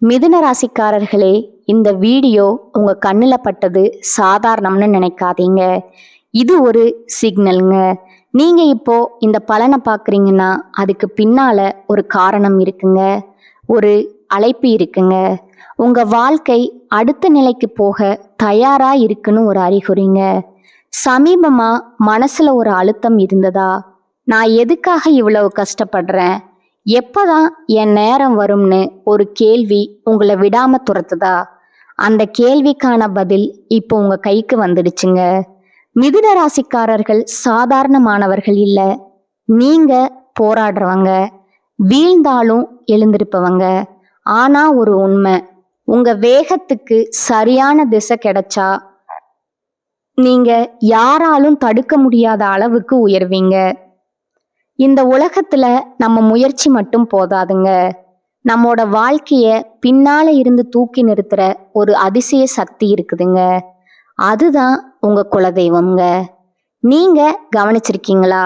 மிதுன ராசிக்காரர்களே, இந்த வீடியோ உங்க கண்ணுல பட்டது சாதாரணம்னு நினைக்காதீங்க. இது ஒரு சிக்னலுங்க. நீங்க இப்போ இந்த பலனை பார்க்குறீங்கன்னா அதுக்கு பின்னால ஒரு காரணம் இருக்குங்க. ஒரு அழைப்பு இருக்குங்க. உங்க வாழ்க்கை அடுத்த நிலைக்கு போக தயாரா இருக்குன்னு ஒரு அறிகுறிங்க. சமீபமா மனசுல ஒரு அழுத்தம் இருந்ததா? நான் எதுக்காக இவ்வளவு கஷ்டப்படுறேன்? எப்பதான் என் நேரம் வரும்னு ஒரு கேள்வி உங்களை விடாம துரத்துதா? அந்த கேள்விக்கான பதில் இப்போ உங்க கைக்கு வந்துடுச்சுங்க. மிதுன ராசிக்காரர்கள் சாதாரணமானவர்கள் இல்ல. நீங்க போராடுறவங்க, வீழ்ந்தாலும் எழுந்திருப்பவங்க. ஆனா ஒரு உண்மை, உங்க வேகத்துக்கு சரியான திசை கிடைச்சா நீங்க யாராலும் தடுக்க முடியாத அளவுக்கு உயர்வீங்க. இந்த உலகத்துல நம்ம முயற்சி மட்டும் போதாதுங்க. நம்மோட வாழ்க்கைய பின்னால இருந்து தூக்கி நிறுத்துற ஒரு அதிசய சக்தி இருக்குதுங்க. அதுதான் உங்க குலதெய்வம்ங்க. நீங்க கவனிச்சிருக்கீங்களா?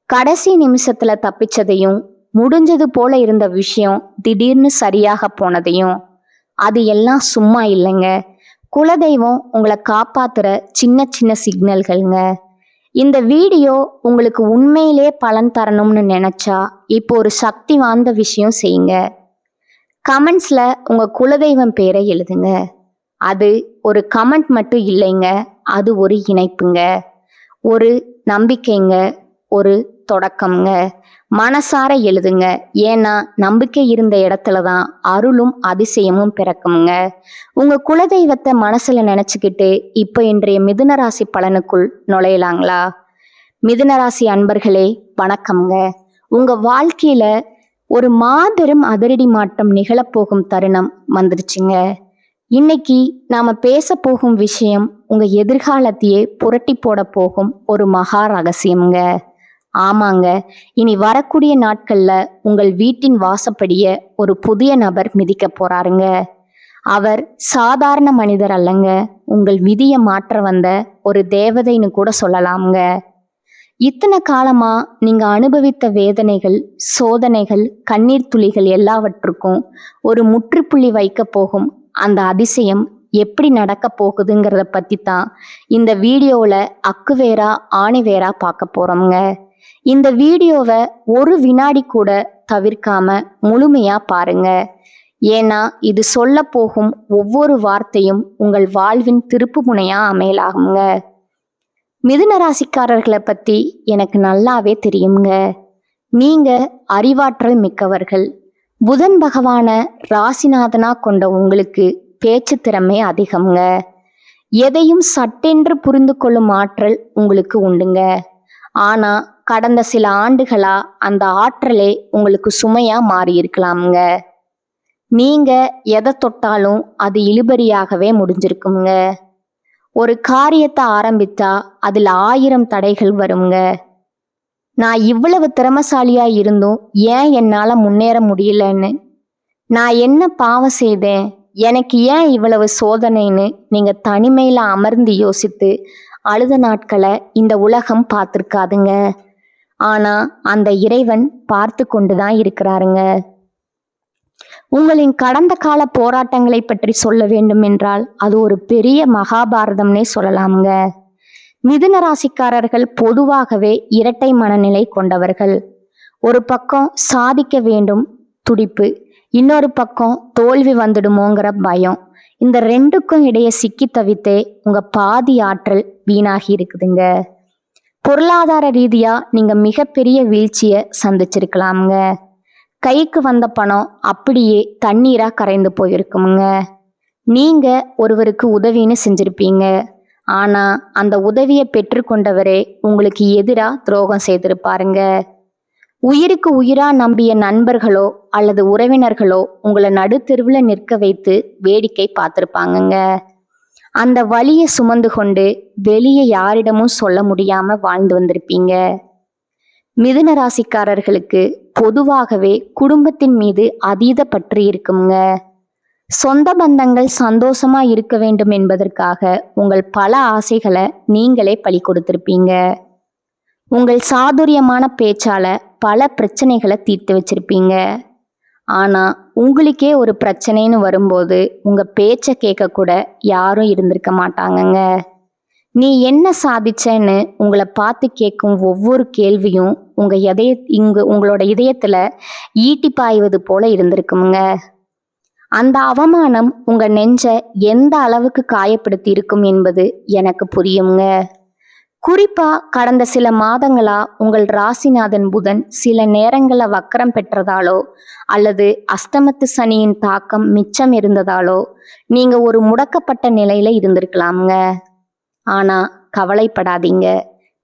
கடைசி நிமிஷத்துல தப்பிச்சதையும், முடிஞ்சது போல இருந்த விஷயம் திடீர்னு சரியாக போனதையும். அது எல்லாம் சும்மா இல்லைங்க. குலதெய்வம் உங்களை காப்பாத்துற சின்ன சின்ன சிக்னல்கள்ங்க. இந்த வீடியோ உங்களுக்கு உண்மையிலே பலன் தரணும்னு நினைச்சா இப்போ ஒரு சக்தி வாய்ந்த விஷயம் செய்யுங்க. கமெண்ட்ஸ்ல உங்க குலதெய்வம் பேரை எழுதுங்க. அது ஒரு கமெண்ட் மட்டும் இல்லைங்க, அது ஒரு இணைப்புங்க, ஒரு நம்பிக்கைங்க, ஒரு தொடக்கம்ங்க. மனசார எழுதுங்க. ஏன்னா நம்பிக்கை இருந்த இடத்துல தான் அருளும் அதிசயமும் பிறக்குங்க. உங்க குலதெய்வத்தை மனசுல நினைச்சுக்கிட்டு இப்ப இன்றைய மிதுன ராசி பலனுக்குள் நுழையலாங்களா? மிதுன ராசி அன்பர்களே, வணக்கம்ங்க. உங்க வாழ்க்கையில ஒரு மாபெரும் அதிரடி மாற்றம் நிகழப்போகும் தருணம் வந்துருச்சுங்க. இன்னைக்கு நாம பேச போகும் விஷயம் உங்க எதிர்காலத்தையே புரட்டி போட போகும் ஒரு மகா ரகசியம்ங்க. ஆமாங்க, இனி வரக்கூடிய நாட்கள்ல உங்கள் வீட்டின் வாசப்படிய ஒரு புதிய நபர் மிதிக்க போறாருங்க. அவர் சாதாரண மனிதர் அல்லங்க, உங்கள் விதியை மாற்ற வந்த ஒரு தேவதைன்னு கூட சொல்லலாம்ங்க. இத்தனை காலமா நீங்க அனுபவித்த வேதனைகள், சோதனைகள், கண்ணீர் துளிகள் எல்லாவற்றுக்கும் ஒரு முற்றுப்புள்ளி வைக்க போகும் அந்த அதிசயம் எப்படி நடக்க போகுதுங்கிறத பத்தி தான் இந்த வீடியோவில் அக்குவேரா ஆணிவேரா பார்க்க போறோம்ங்க. இந்த வீடியோவை ஒரு வினாடி கூட தவிர்க்காம முழுமையா பாருங்க. ஏன்னா இது சொல்ல போகும் ஒவ்வொரு வார்த்தையும் உங்கள் வாழ்வின் திருப்பு முனையா அமையலாகுங்க. மிதுன ராசிக்காரர்களை பத்தி எனக்கு நல்லாவே தெரியுங்க. நீங்க அறிவாற்றல் மிக்கவர்கள். புதன் பகவான ராசிநாதனா கொண்ட உங்களுக்கு பேச்சு திறமை அதிகம்ங்க. எதையும் சட்டென்று புரிந்து கொள்ளும் ஆற்றல் உங்களுக்கு உண்டுங்க. ஆனா கடந்த சில ஆண்டுகளா அந்த ஆற்றலே உங்களுக்கு சுமையா மாறி இருக்கலாம்ங்க. நீங்க எதை தொட்டாலும் அது இழுபறியாகவே முடிஞ்சிருக்குங்க. ஒரு காரியத்தை ஆரம்பித்தா அதுல 1000 தடைகள் வருங்க. நான் இவ்வளவு திறமசாலியா இருந்தும் ஏன் என்னால முன்னேற முடியலன்னு, நான் என்ன பாவம் செய்தேன், எனக்கு ஏன் இவ்வளவு சோதனைன்னு நீங்க தனிமையில அமர்ந்து யோசித்து அழுத நாட்களை இந்த உலகம் பார்த்துருக்காதுங்க. ஆனா அந்த இறைவன் பார்த்து கொண்டுதான் இருக்கிறாருங்க. உங்களின் கடந்த கால போராட்டங்களை பற்றி சொல்ல வேண்டும் என்றால் அது ஒரு பெரிய மகாபாரதம்னே சொல்லலாம்ங்க. மிதுன ராசிக்காரர்கள் பொதுவாகவே இரட்டை மனநிலை கொண்டவர்கள். ஒரு பக்கம் சாதிக்க வேண்டும் துடிப்பு, இன்னொரு பக்கம் தோல்வி வந்துடுமோங்கிற பயம். இந்த ரெண்டுக்கும் இடையே சிக்கி தவித்தே உங்க பாதி ஆற்றல் வீணாகி இருக்குதுங்க. பொருளாதார ரீதியா நீங்க மிகப்பெரிய வீழ்ச்சியை சந்திச்சிருக்கலாம்ங்க. கைக்கு வந்த பணம் அப்படியே தண்ணீரா கரைந்து போயிருக்குமுங்க. நீங்க ஒருவருக்கு உதவின்னு செஞ்சிருப்பீங்க. ஆனா அந்த உதவியை பெற்றுக்கொண்டவரே உங்களுக்கு எதிரா துரோகம் செய்திருப்பாருங்க. உயிருக்கு உயிரா நம்பிய நண்பர்களோ அல்லது உறவினர்களோ உங்களை நடுத்தெருவுல நிற்க வைத்து வேடிக்கை பார்த்திருப்பாங்கங்க. அந்த வலியை சுமந்து கொண்டு வெளியே யாரிடமும் சொல்ல முடியாம வாழ்ந்து வந்திருப்பீங்க. மிதுன ராசிக்காரர்களுக்கு பொதுவாகவே குடும்பத்தின் மீது அதீத பற்று இருக்குங்க. சொந்த பந்தங்கள் சந்தோஷமா இருக்க வேண்டும் என்பதற்காக உங்கள் பல ஆசைகளை நீங்களே பலி கொடுத்திருப்பீங்க. உங்கள் சாதுரியமான பேச்சால பல பிரச்சனைகளை தீர்த்து வச்சிருப்பீங்க. ஆனா உங்களுக்கே ஒரு பிரச்சனைன்னு வரும்போது உங்க பேச்ச கேட்க கூட யாரும் இருந்திருக்க மாட்டாங்கங்க. நீ என்ன சாதிச்சேன்னு உங்களை பார்த்து கேட்கும் ஒவ்வொரு கேள்வியும் உங்களோட இதயத்துல ஈட்டி பாய்வது போல இருந்திருக்குமுங்க. அந்த அவமானம் உங்க நெஞ்ச எந்த அளவுக்கு காயப்படுத்தி இருக்கும் என்பது எனக்கு புரியுங்க. குறிப்பா கடந்த சில மாதங்களா உங்கள் ராசிநாதன் புதன் சில நேரங்கள்ல வக்கரம் பெற்றதாலோ அல்லது அஸ்தமத்து சனியின் தாக்கம் மிச்சம் இருந்ததாலோ நீங்க ஒரு முடக்கப்பட்ட நிலையில இருந்திருக்கலாமுங்க. ஆனா கவலைப்படாதீங்க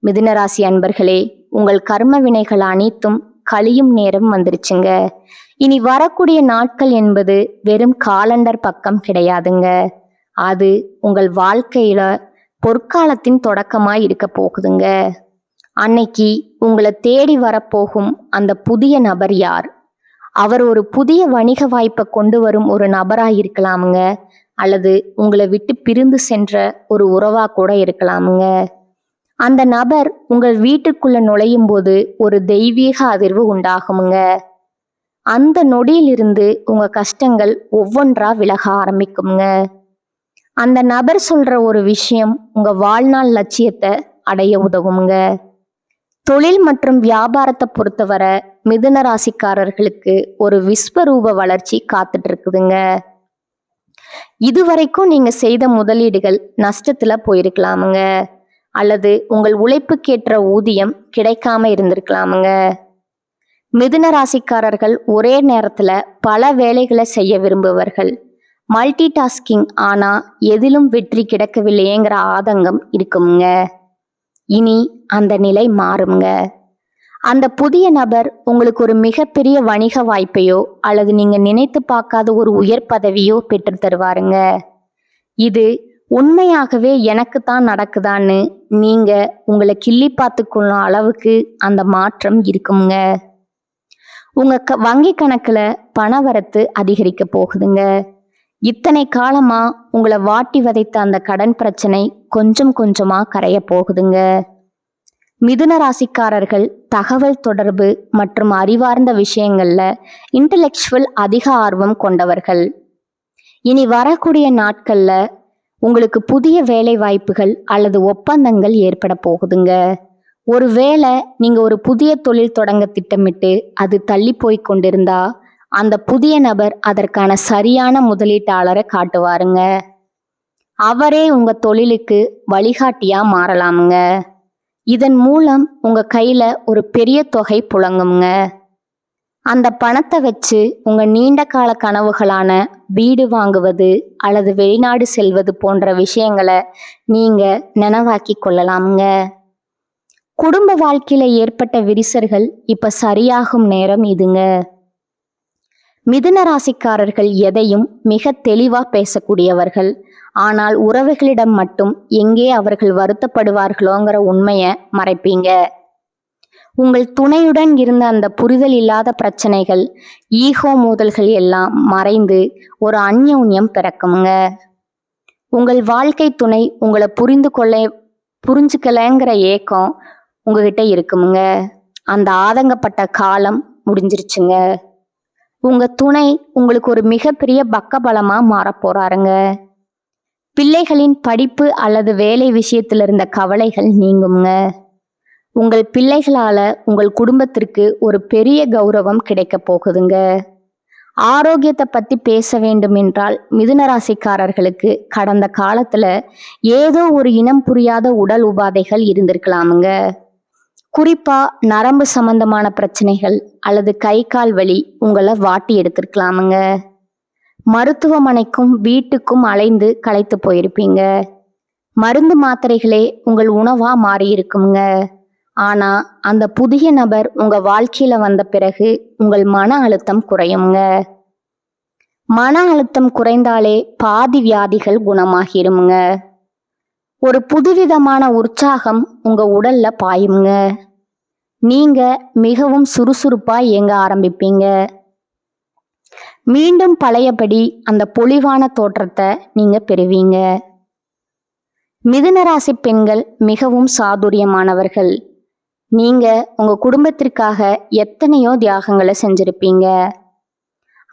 மிதுன ராசி அன்பர்களே, உங்கள் கர்ம வினைகள் அனைத்தும் கழியும் நேரம் வந்துருச்சுங்க. இனி வரக்கூடிய நாட்கள் என்பது வெறும் காலண்டர் பக்கம் கிடையாதுங்க. அது உங்கள் வாழ்க்கையில பொற்காலத்தின் தொடக்கமாய் இருக்க போகுதுங்க. அன்னைக்கு உங்களை தேடி வரப்போகும் அந்த புதிய நபர் யார்? அவர் ஒரு புதிய வணிக வாய்ப்பை கொண்டு வரும் ஒரு நபராக இருக்கலாமுங்க, அல்லது உங்களை விட்டு பிரிந்து சென்ற ஒரு உறவா கூட இருக்கலாமுங்க. அந்த நபர் உங்கள் வீட்டுக்குள்ள நுழையும் போது ஒரு தெய்வீக அதிர்வு உண்டாகுமுங்க. அந்த நொடியிலிருந்து உங்க கஷ்டங்கள் ஒவ்வொன்றா விலக ஆரம்பிக்குங்க. அந்த நபர் சொல்ற ஒரு விஷயம் உங்க வாழ்நாள் லட்சியத்தை அடைய உதவுங்க. தொழில் மற்றும் வியாபாரத்தை பொறுத்தவரை மிதுன ராசிக்காரர்களுக்கு ஒரு விஸ்வரூப வளர்ச்சி காத்துட்டு இருக்குதுங்க. இதுவரைக்கும் நீங்க செய்த முதலீடுகள் நஷ்டத்துல போயிருக்கலாமுங்க, அல்லது உங்கள் உழைப்புக்கேற்ற ஊதியம் கிடைக்காம இருந்திருக்கலாமுங்க. மிதுன ராசிக்காரர்கள் ஒரே நேரத்துல பல வேலைகளை செய்ய விரும்புவர்கள். மல்டி டாஸ்கிங், ஆனா எதிலும் வெற்றி கிடைக்கவில்லையேங்கிற ஆதங்கம் இருக்குங்க. இனி அந்த நிலை மாறுங்க. அந்த புதிய நபர் உங்களுக்கு ஒரு மிகப்பெரிய வணிக வாய்ப்பையோ அல்லது நீங்க நினைத்து பார்க்காத ஒரு உயர் பதவியோ பெற்று தருவாருங்க. இது உண்மையாகவே எனக்கு தான் நடக்குதான்னு நீங்க உங்களை கிள்ளி பார்த்து கொள்ளும் அளவுக்கு அந்த மாற்றம் இருக்குங்க. உங்க வங்கி கணக்குல பணவரத்து அதிகரிக்க போகுதுங்க. இத்தனை காலமா உங்களை வாட்டி வதைத்த அந்த கடன் பிரச்சனை கொஞ்சம் கொஞ்சமா கரைய போகுதுங்க. மிதுன ராசிக்காரர்கள் தகவல் தொடர்பு மற்றும் அறிவார்ந்த விஷயங்கள்ல இன்டலெக்சுவல் அதிக ஆர்வம் கொண்டவர்கள். இனி வரக்கூடிய நாட்கள்ல உங்களுக்கு புதிய வேலை வாய்ப்புகள் அல்லது ஒப்பந்தங்கள் ஏற்பட போகுதுங்க. ஒருவேளை நீங்க ஒரு புதிய தொழில் தொடங்க திட்டமிட்டு அது தள்ளி போய் கொண்டிருந்தா அந்த புதிய நபர் அதற்கான சரியான முதலீட்டாளரை காட்டுவாருங்க. அவரே உங்க தொழிலுக்கு வழிகாட்டியா மாறலாமுங்க. இதன் மூலம் உங்க கையில ஒரு பெரிய தொகை புழங்குங்க. அந்த பணத்தை வச்சு உங்க நீண்ட கால கனவுகளான வீடு வாங்குவது அல்லது வெளிநாடு செல்வது போன்ற விஷயங்களை நீங்க நினைவாக்கி கொள்ளலாமுங்க. குடும்ப வாழ்க்கையில ஏற்பட்ட விரிசல்கள் இப்ப சரியாகும் நேரம் இதுங்க. மிதுன ராசிக்காரர்கள் எதையும் மிக தெளிவா பேசக்கூடியவர்கள். ஆனால் உறவுகளிடம் மட்டும் எங்கே அவர்கள் வருத்தப்படுவார்களோங்கிற உண்மையை மறைப்பீங்க. உங்கள் துணையுடன் இருந்த அந்த புரிதல் இல்லாத பிரச்சனைகள், ஈகோ மோதல்கள் எல்லாம் மறைந்து ஒரு அந்யோன்யம் பிறக்குங்க. உங்கள் வாழ்க்கை துணை உங்களை புரிஞ்சுக்கலைங்கிற ஏக்கம் உங்ககிட்ட இருக்குமுங்க. அந்த ஆதங்கப்பட்ட காலம் முடிஞ்சிருச்சுங்க. உங்க துணை உங்களுக்கு ஒரு மிகப்பெரிய பக்கபலமா மாறப் போறாருங்க. பிள்ளைகளின் படிப்பு அல்லது வேலை விஷயத்துல இருந்த கவலைகள் நீங்குங்க. உங்கள் பிள்ளைகளால உங்கள் குடும்பத்திற்கு ஒரு பெரிய கௌரவம் கிடைக்க போகுதுங்க. ஆரோக்கியத்தை பத்தி பேச வேண்டும் என்றால் மிதுன ராசிக்காரர்களுக்கு கடந்த காலத்துல ஏதோ ஒரு இனம் புரியாத உடல் உபாதைகள் இருந்திருக்கலாமுங்க. குறிப்பா நரம்பு சம்பந்தமான பிரச்சனைகள் அல்லது கை கால் வலி உங்களை வாட்டி எடுத்திருக்கலாமுங்க. மருத்துவமனைக்கும் வீட்டுக்கும் அலைந்து களைத்து போயிருப்பீங்க. மருந்து மாத்திரைகளே உங்கள் உணவா மாறி இருக்குங்க. ஆனா அந்த புதிய நபர் உங்க வாழ்க்கையில வந்த பிறகு உங்கள் மன அழுத்தம் குறையுங்க. மன அழுத்தம் குறைந்தாலே பாதி வியாதிகள் குணமாகிருமுங்க. ஒரு புதுவிதமான உற்சாகம் உங்க உடல்ல பாயுங்க. நீங்க மிகவும் சுறுசுறுப்பா இயங்க ஆரம்பிப்பீங்க. மீண்டும் பழையபடி அந்த பொலிவான தோற்றத்தை நீங்க பெறுவீங்க. மிதுன ராசி பெண்கள் மிகவும் சாதுரியமானவர்கள். நீங்க உங்க குடும்பத்திற்காக எத்தனையோ தியாகங்களை செஞ்சிருப்பீங்க.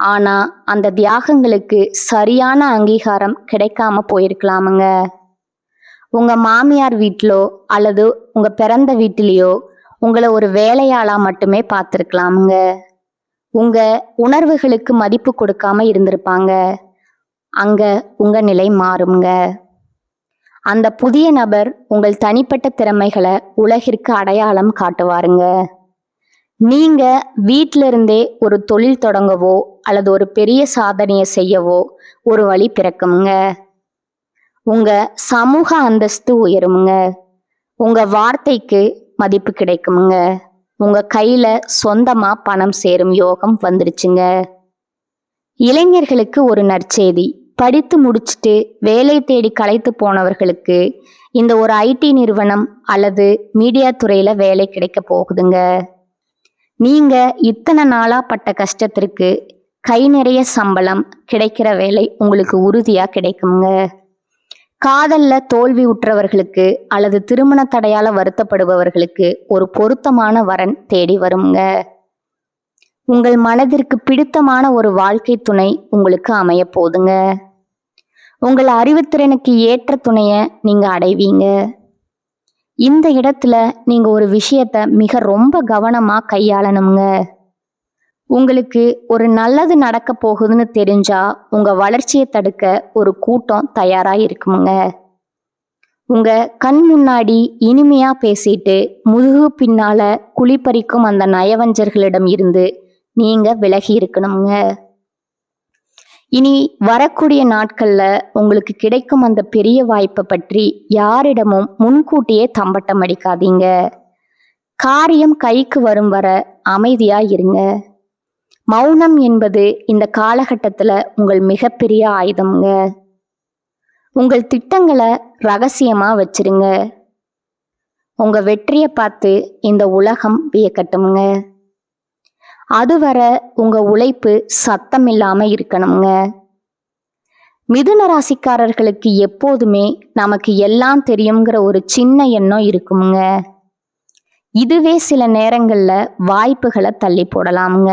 ஆனா அந்த தியாகங்களுக்கு சரியான அங்கீகாரம் கிடைக்காம போயிருக்கலாமுங்க. உங்க மாமியார் வீட்டிலோ அல்லது உங்க பிறந்த வீட்டிலேயோ உங்களை ஒரு வேலையாளா மட்டுமே பார்த்துருக்கலாமுங்க. உங்க உணர்வுகளுக்கு மதிப்பு கொடுக்காம இருந்திருப்பாங்க. அங்க உங்க நிலை மாறுங்க. அந்த புதிய நபர் உங்கள் தனிப்பட்ட திறமைகளை உலகிற்கு அடையாளம் காட்டுவாருங்க. நீங்க வீட்டில இருந்தே ஒரு தொழில் தொடங்கவோ அல்லது ஒரு பெரிய சாதனையை செய்யவோ ஒரு வழி பிறக்குங்க. உங்க சமூக அந்தஸ்து உயருமுங்க. உங்க வார்த்தைக்கு மதிப்பு கிடைக்குமுங்க. உங்க கையில சொந்தமா பணம் சேரும் யோகம் வந்துடுச்சுங்க. இளைஞர்களுக்கு ஒரு நற்செய்தி. படித்து முடிச்சுட்டு வேலை தேடி களைத்து போனவர்களுக்கு இந்த ஒரு ஐடி நிறுவனம் அல்லது மீடியா துறையில வேலை கிடைக்க போகுதுங்க. நீங்க இத்தனை நாளா பட்ட கஷ்டத்திற்கு கை நிறைய சம்பளம் கிடைக்கிற வேலை உங்களுக்கு உறுதியா கிடைக்குங்க. காதல்ல தோல்வி உற்றவர்களுக்கு அல்லது திருமண தடையால வருத்தப்படுபவர்களுக்கு ஒரு பொருத்தமான வரன் தேடி வருங்க. உங்கள் மனதிற்கு பிடித்தமான ஒரு வாழ்க்கை துணை உங்களுக்கு அமைய போதுங்க. உங்கள் அறிவுத்திறனுக்கு ஏற்ற துணைய நீங்க அடைவீங்க. இந்த இடத்துல நீங்க ஒரு விஷயத்த மிக ரொம்ப கவனமா கையாளணுங்க. உங்களுக்கு ஒரு நல்லது நடக்க போகுதுன்னு தெரிஞ்சா உங்க வளர்ச்சியை தடுக்க ஒரு கூட்டம் தயாரா இருக்குமுங்க. உங்க கண் முன்னாடி இனிமையா பேசிட்டு முதுகு பின்னால குழிப்பறிக்கும் அந்த நயவஞ்சர்களிடம் இருந்து நீங்க விலகி இருக்கணுங்க. இனி வரக்கூடிய நாட்கள்ல உங்களுக்கு கிடைக்கும் அந்த பெரிய வாய்ப்பை பற்றி யாரிடமும் முன்கூட்டியே தம்பட்டம் அடிக்காதீங்க. காரியம் கைக்கு வரும் வர அமைதியா இருங்க. மௌனம் என்பது இந்த காலகட்டத்துல உங்கள் மிகப்பெரிய ஆயுதம்ங்க. உங்கள் திட்டங்களை ரகசியமா வச்சிருங்க. உங்க வெற்றியை பார்த்து இந்த உலகம் வியக்கட்டும்ங்க. அதுவரை உங்க உழைப்பு சத்தம் இல்லாம இருக்கணுங்க. மிதுன ராசிக்காரர்களுக்கு எப்போதுமே நமக்கு எல்லாம் தெரியுங்கிற ஒரு சின்ன எண்ணம் இருக்குங்க. இதுவே சில நேரங்கள்ல வாய்ப்புகளை தள்ளி போடலாமுங்க.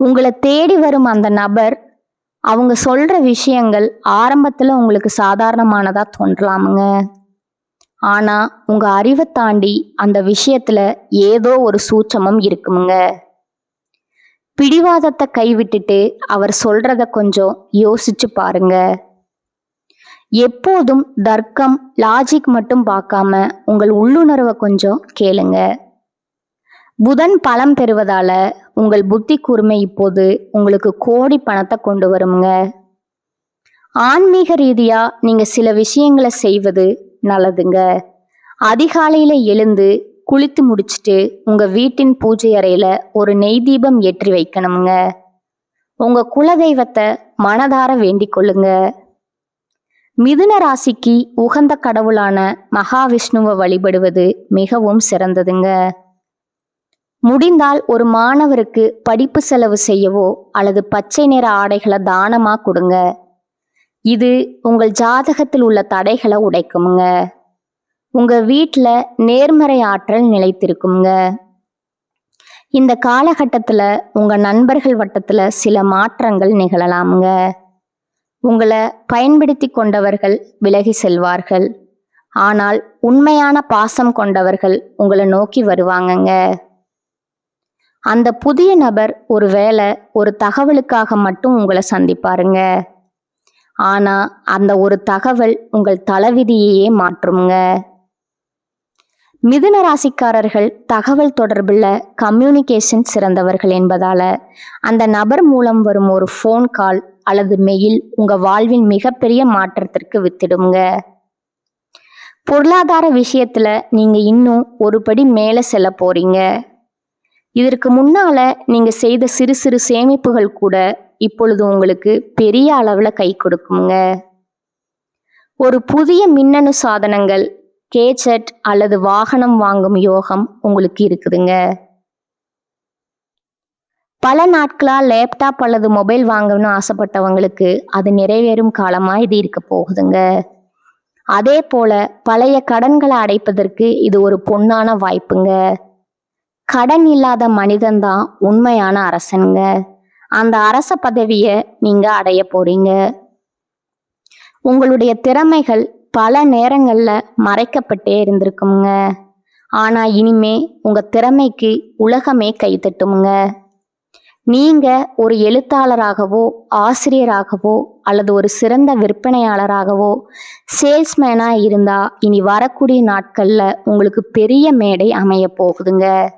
உங்களை தேடி வரும் அந்த நபர் அவங்க சொல்ற விஷயங்கள் ஆரம்பத்துல உங்களுக்கு சாதாரணமானதா தோன்றலாமுங்க. ஆனா உங்க அறிவை தாண்டி அந்த விஷயத்துல ஏதோ ஒரு சூட்சமும் இருக்குமுங்க. பிடிவாதத்தை கைவிட்டுட்டு அவர் சொல்றத கொஞ்சம் யோசிச்சு பாருங்க. எப்போதும் தர்க்கம் லாஜிக் மட்டும் பார்க்காம உங்கள் உள்ளுணர்வை கொஞ்சம் கேளுங்க. புதன் பலம் பெறுவதால உங்கள் புத்தி கூர்மை இப்போது உங்களுக்கு கோடி பணத்தை கொண்டு வருங்க. ஆன்மீக ரீதியா நீங்க சில விஷயங்களை செய்வது நல்லதுங்க. அதிகாலையில எழுந்து குளித்து முடிச்சுட்டு உங்க வீட்டின் பூஜை அறையில ஒரு நெய் தீபம் ஏற்றி வைக்கணுங்க. உங்க குலதெய்வத்தை மனதார வேண்டிக் கொள்ளுங்க. மிதுன ராசிக்கு உகந்த கடவுளான மகாவிஷ்ணுவை வழிபடுவது மிகவும் சிறந்ததுங்க. முடிந்தால் ஒரு மாணவருக்கு படிப்பு செலவு செய்யவோ அல்லது பச்சை நிற ஆடைகளை தானமா கொடுங்க. இது உங்கள் ஜாதகத்தில் உள்ள தடைகளை உடைக்குமுங்க. உங்க வீட்டுல நேர்மறை ஆற்றல் நிலைத்திருக்குங்க. இந்த காலகட்டத்துல உங்க நண்பர்கள் வட்டத்துல சில மாற்றங்கள் நிகழலாமுங்க. உங்களை பயன்படுத்தி கொண்டவர்கள் விலகி செல்வார்கள். ஆனால் உண்மையான பாசம் கொண்டவர்கள் உங்களை நோக்கி வருவாங்கங்க. அந்த புதிய நபர் ஒருவேளை ஒரு தகவலுக்காக மட்டும் உங்களை சந்திப்பாருங்க. ஆனா அந்த ஒரு தகவல் உங்கள் தலைவிதியையே மாற்றுங்க. மிதுன ராசிக்காரர்கள் தகவல் தொடர்புல கம்யூனிகேஷன் சிறந்தவர்கள் என்பதால அந்த நபர் மூலம் வரும் ஒரு ஃபோன் கால் அல்லது மெயில் உங்க வாழ்வின் மிகப்பெரிய மாற்றத்திற்கு வித்திடுங்க. பொருளாதார விஷயத்துல நீங்க இன்னும் ஒரு படி மேல செல்ல போறீங்க. இதற்கு முன்னால நீங்க செய்த சிறு சிறு சேமிப்புகள் கூட இப்பொழுது உங்களுக்கு பெரிய அளவுல கை கொடுக்குங்க. ஒரு புதிய மின்னணு சாதனங்கள், கேஜெட் அல்லது வாகனம் வாங்கும் யோகம் உங்களுக்கு இருக்குதுங்க. பல நாட்களா லேப்டாப் அல்லது மொபைல் வாங்கணும்னு ஆசைப்பட்டவங்களுக்கு அது நிறைவேறும் காலமா இது இருக்க போகுதுங்க. அதே போல பழைய கடன்களை அடைப்பதற்கு இது ஒரு பொன்னான வாய்ப்புங்க. கடன் இல்லாத மனிதன்தான் உண்மையான அரசனுங்க. அந்த அரச பதவிய நீங்க அடைய போறீங்க. உங்களுடைய திறமைகள் பல நேரங்கள்ல மறைக்கப்பட்டே இருந்திருக்குங்க. ஆனா இனிமே உங்க திறமைக்கு உலகமே கைத்தட்டுமுங்க. நீங்க ஒரு எழுத்தாளராகவோ, ஆசிரியராகவோ அல்லது ஒரு சிறந்த விற்பனையாளராகவோ, சேல்ஸ்மேனா இருந்தா இனி வரக்கூடிய நாட்கள்ல உங்களுக்கு பெரிய மேடை அமைய போகுதுங்க.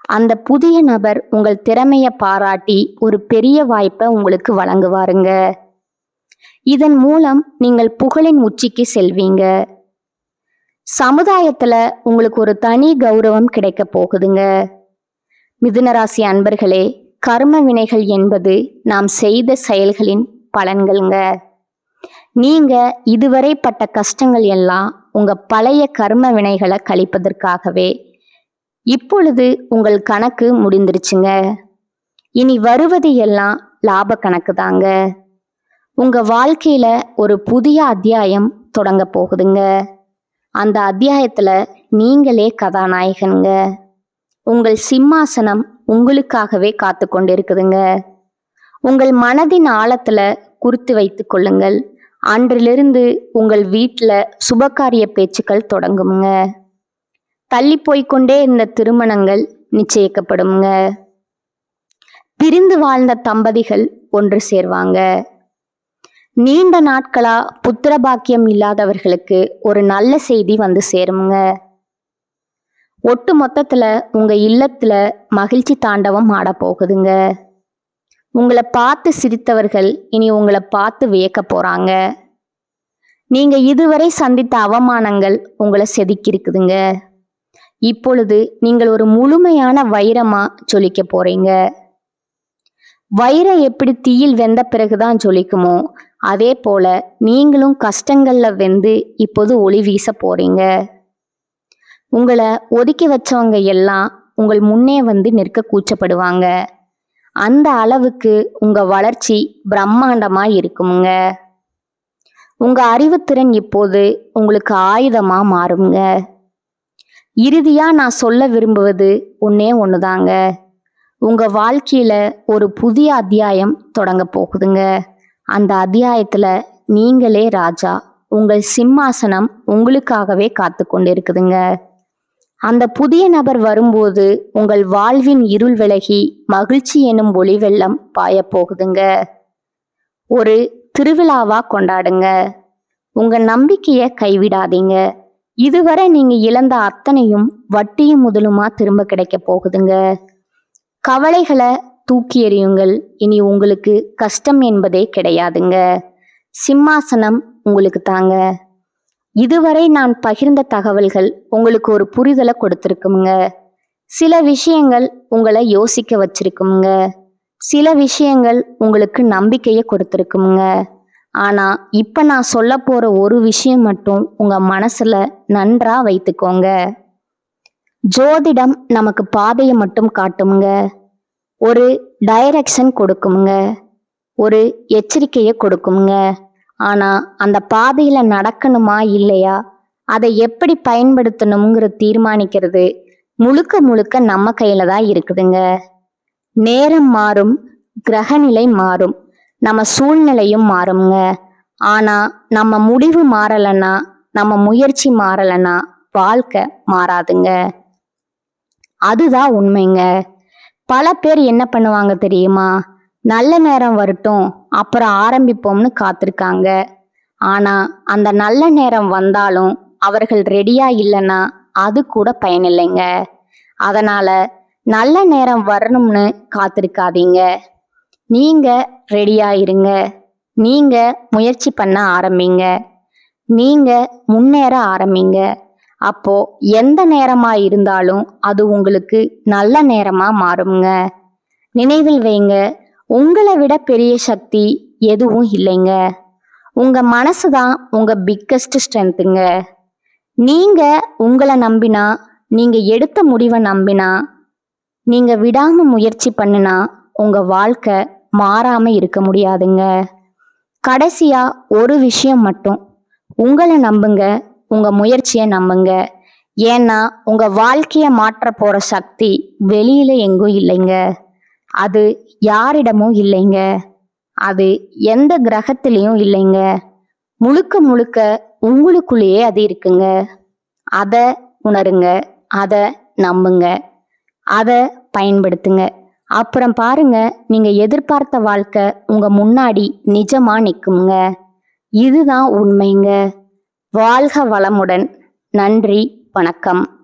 அந்த புதிய நபர் உங்கள் திறமைய பாராட்டி ஒரு பெரிய வாய்ப்பை உங்களுக்கு வழங்குவாருங்க. இதன் மூலம் நீங்கள் புகழின் உச்சிக்கு செல்வீங்க. சமுதாயத்துல உங்களுக்கு ஒரு தனி கௌரவம் கிடைக்க போகுதுங்க. மிதுனராசி அன்பர்களே, கர்ம வினைகள் என்பது நாம் செய்த செயல்களின் பலன்கள்ங்க. நீங்க இதுவரை பட்ட கஷ்டங்கள் எல்லாம் உங்க பழைய கர்ம வினைகளை கழிப்பதற்காகவே. இப்பொழுது உங்கள் கணக்கு முடிந்துருச்சுங்க. இனி வருவது எல்லாம் லாப கணக்கு தாங்க. உங்க வாழ்க்கையில ஒரு புதிய அத்தியாயம் தொடங்க போகுதுங்க. அந்த அத்தியாயத்துல நீங்களே கதாநாயகனுங்க. உங்கள் சிம்மாசனம் உங்களுக்காகவே காத்து கொண்டிருக்குதுங்க. உங்கள் மனதின் ஆழத்துல குறித்து வைத்துக் கொள்ளுங்கள். அன்றிலிருந்து உங்கள் வீட்டுல சுபகாரிய பேச்சுக்கள் தொடங்குங்க. தள்ளி போய்கொண்டே இருந்த திருமணங்கள் நிச்சயிக்கப்படுங்க. பிரிந்து வாழ்ந்த தம்பதிகள் ஒன்று சேர்வாங்க. நீண்ட நாட்களா புத்திர பாக்கியம் இல்லாதவர்களுக்கு ஒரு நல்ல செய்தி வந்து சேருங்க. ஒட்டு மொத்தத்துல உங்க இல்லத்துல மகிழ்ச்சி தாண்டவம் ஆட போகுதுங்க. உங்களை பார்த்து சிரித்தவர்கள் இனி உங்களை பார்த்து வியக்க போறாங்க. நீங்க இதுவரை சந்தித்த அவமானங்கள் உங்களை செதுக்கிருக்குதுங்க. இப்பொழுது நீங்கள் ஒரு முழுமையான வைரமா ஜொலிக்க போறீங்க. வைரம் எப்படி தீயில் வெந்த பிறகுதான் ஜொலிக்குமோ, அதே போல நீங்களும் கஷ்டங்கள்ல வெந்து இப்போது ஒளி வீச போறீங்க. உங்களை ஒதுக்கி வச்சவங்க எல்லாம் உங்கள் முன்னே வந்து நிற்க கூச்சப்படுவாங்க. அந்த அளவுக்கு உங்க வளர்ச்சி பிரம்மாண்டமா இருக்குமுங்க. உங்க அறிவுத்திறன் இப்போது உங்களுக்கு ஆயுதமா மாறுங்க. இறுதியா நான் சொல்ல விரும்புவது ஒன்னே ஒண்ணுதாங்க. உங்க வாழ்க்கையில ஒரு புதிய அத்தியாயம் தொடங்க போகுதுங்க. அந்த அத்தியாயத்துல நீங்களே ராஜா. உங்கள் சிம்மாசனம் உங்களுக்காகவே காத்து கொண்டிருக்குதுங்க. அந்த புதிய நபர் வரும்போது உங்கள் வாழ்வின் இருள் விலகி மகிழ்ச்சி எனும் ஒளி வெள்ளம் பாய போகுதுங்க. ஒரு திருவிழாவா கொண்டாடுங்க. உங்க நம்பிக்கைய கைவிடாதீங்க. இதுவரை நீங்க இழந்த அத்தனையும் வட்டியும் முதலுமா திரும்ப கிடைக்க போகுதுங்க. கவலைகளை தூக்கி எறியுங்கள். இனி உங்களுக்கு கஷ்டம் என்பதே கிடையாதுங்க. சிம்மாசனம் உங்களுக்கு தாங்க. இதுவரை நான் பகிர்ந்த தகவல்கள் உங்களுக்கு ஒரு புரிதலை கொடுத்திருக்குங்க. சில விஷயங்கள் உங்களை யோசிக்க வச்சிருக்குங்க. சில விஷயங்கள் உங்களுக்கு நம்பிக்கையை கொடுத்திருக்குங்க. ஆனா இப்ப நான் சொல்ல போற ஒரு விஷயம் மட்டும் உங்க மனசுல நன்றா வைத்துக்கோங்க. ஜோதிடம் நமக்கு பாதையை மட்டும் காட்டுமுங்க. ஒரு டைரக்ஷன் கொடுக்குமுங்க. ஒரு எச்சரிக்கையை கொடுக்குமுங்க. ஆனா அந்த பாதையில நடக்கணுமா இல்லையா, அதை எப்படி பயன்படுத்தணுங்கிற தீர்மானிக்கிறது முழுக்க முழுக்க நம்ம கையில தான் இருக்குதுங்க. நேரம் மாறும், கிரகநிலை மாறும், நம்ம சூழ்நிலையும் மாறுங்க. ஆனா நம்ம முடிவு மாறலன்னா, நம்ம முயற்சி மாறலன்னா வாழ்க்கை மாறாதுங்க. அதுதான் உண்மைங்க. பல பேர் என்ன பண்ணுவாங்க தெரியுமா? நல்ல நேரம் வரட்டும் அப்புறம் ஆரம்பிப்போம்னு காத்திருக்காங்க. ஆனா அந்த நல்ல நேரம் வந்தாலும் அவர்கள் ரெடியா இல்லைன்னா அது கூட பயனில்லைங்க. அதனால நல்ல நேரம் வரணும்னு காத்திருக்காதீங்க. நீங்க ரெடியா இருங்க. நீங்க முயற்சி பண்ண ஆரம்பிங்க. நீங்க முன்னேற ஆரம்பிங்க. அப்போ எந்த நேரமா இருந்தாலும் அது உங்களுக்கு நல்ல நேரமா மாறுங்க. நினைவில் வைங்க, உங்களை விட பெரிய சக்தி எதுவும் இல்லைங்க. உங்க மனசுதான் உங்க பிக்கஸ்ட் ஸ்ட்ரென்த்துங்க. நீங்க உங்களை நம்பினா, நீங்க எடுத்த முடிவை நம்பினா, நீங்க விடாம முயற்சி பண்ணுனா உங்க வாழ்க்கை மாறாம இருக்க முடியாதுங்க. கடைசியா ஒரு விஷயம் மட்டும், உங்களை நம்புங்க, உங்க முயற்சியை நம்புங்க. ஏன்னா உங்க வாழ்க்கைய மாற்ற போற சக்தி வெளியில எங்கும் இல்லைங்க. அது யாரிடமும் இல்லைங்க. அது எந்த கிரகத்திலையும் இல்லைங்க. முழுக்க முழுக்க உங்களுக்குள்ளேயே அது இருக்குங்க. அத உணருங்க, அத நம்புங்க, அத பயன்படுத்துங்க. அப்புறம் பாருங்க, நீங்க எதிர்பார்த்த வாழ்க்கை உங்க முன்னாடி நிஜமா நிக்குங்க. இதுதான் உண்மைங்க. வாழ்க வளமுடன். நன்றி, வணக்கம்.